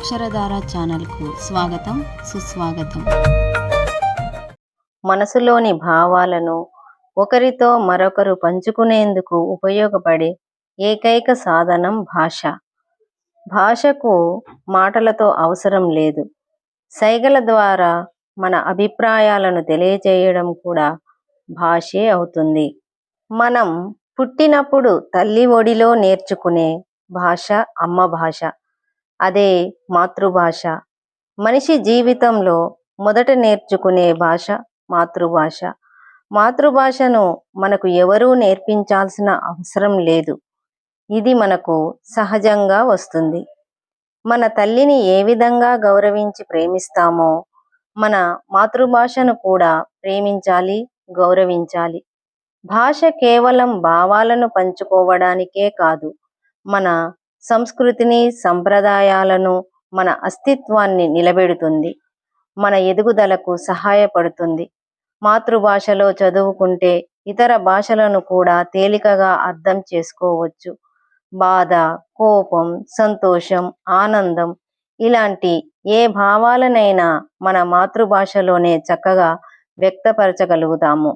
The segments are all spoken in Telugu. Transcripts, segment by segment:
అక్షరధార ఛానల్కు స్వాగతం, సుస్వాగతం. మనసులోని భావాలను ఒకరితో మరొకరు పంచుకునేందుకు ఉపయోగపడే ఏకైక సాధనం భాష. భాషకు మాటలతో అవసరం లేదు. సైగల ద్వారా మన అభిప్రాయాలను తెలియజేయడం కూడా భాషే అవుతుంది. మనం పుట్టినప్పుడు తల్లి ఒడిలో నేర్చుకునే భాష అమ్మ భాష. అదే మాతృభాష. మనిషి జీవితంలో మొదట నేర్చుకునే భాష మాతృభాష. మాతృభాషను మనకు ఎవరూ నేర్పించాల్సిన అవసరం లేదు. ఇది మనకు సహజంగా వస్తుంది. మన తల్లిని ఏ విధంగా గౌరవించి ప్రేమిస్తామో మన మాతృభాషను కూడా ప్రేమించాలి, గౌరవించాలి. భాష కేవలం భావాలను పంచుకోవడానికే కాదు, మన సంస్కృతిని, సంప్రదాయాలను, మన అస్తిత్వాన్ని నిలబెడుతుంది. మన ఎదుగుదలకు సహాయపడుతుంది. మాతృభాషలో చదువుకుంటే ఇతర భాషలను కూడా తేలికగా అర్థం చేసుకోవచ్చు. బాధ, కోపం, సంతోషం, ఆనందం ఇలాంటి ఏ భావాలనైనా మన మాతృభాషలోనే చక్కగా వ్యక్తపరచగలుగుతాము.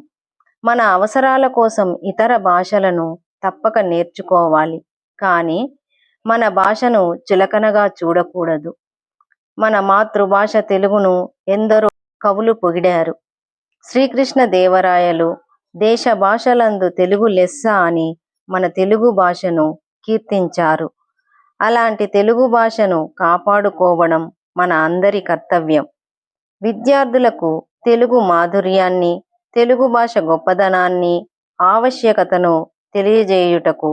మన అవసరాల కోసం ఇతర భాషలను తప్పక నేర్చుకోవాలి. కానీ మన భాషను చులకనగా చూడకూడదు. మన మాతృభాష తెలుగును ఎందరో కవులు పొగిడారు. శ్రీకృష్ణ దేవరాయలు దేశ భాషలందు తెలుగు లెస్స అని మన తెలుగు భాషను కీర్తించారు. అలాంటి తెలుగు భాషను కాపాడుకోవడం మన అందరి కర్తవ్యం. విద్యార్థులకు తెలుగు మాధుర్యాన్ని, తెలుగు భాష గొప్పదనాన్ని, ఆవశ్యకతను తెలియజేయుటకు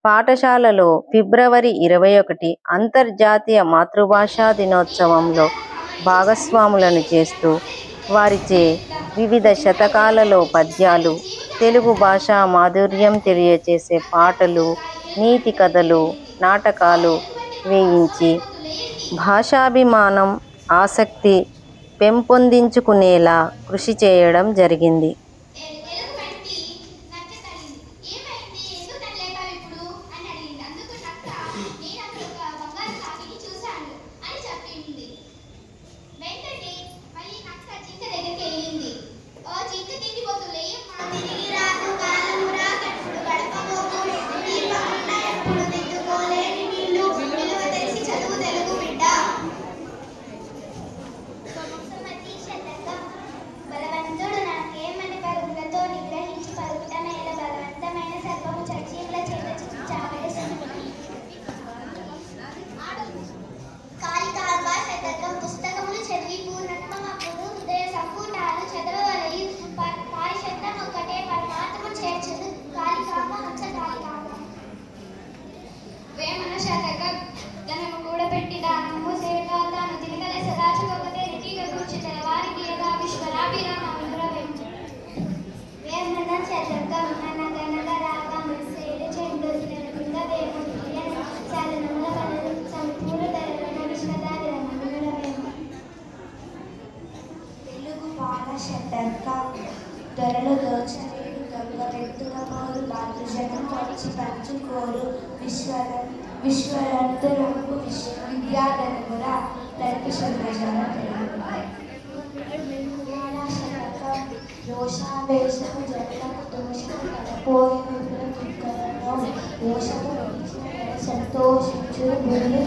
పాఠశాలలో ఫిబ్రవరి 21 అంతర్జాతీయ మాతృభాషా దినోత్సవంలో భాగస్వాములను చేస్తూ వారిచే వివిధ శతకాలలో పద్యాలు, తెలుగు భాషా మాధుర్యం తెలియచేసే పాటలు, నీతి కథలు, నాటకాలు వేయించి భాషాభిమానం, ఆసక్తి పెంపొందించుకునేలా కృషి చేయడం జరిగింది. ధరలు దోచలేని దొంగ వెతుకమోరు బాధజనం వచ్చి పంచుకోరు విశ్వరంతులకు విద్యాధనమురా తల్లి సందేశాల రోషావేశము జగలకు దోషము కలపోయిన దుఃఖంలో దోషము సంతోషించు గురి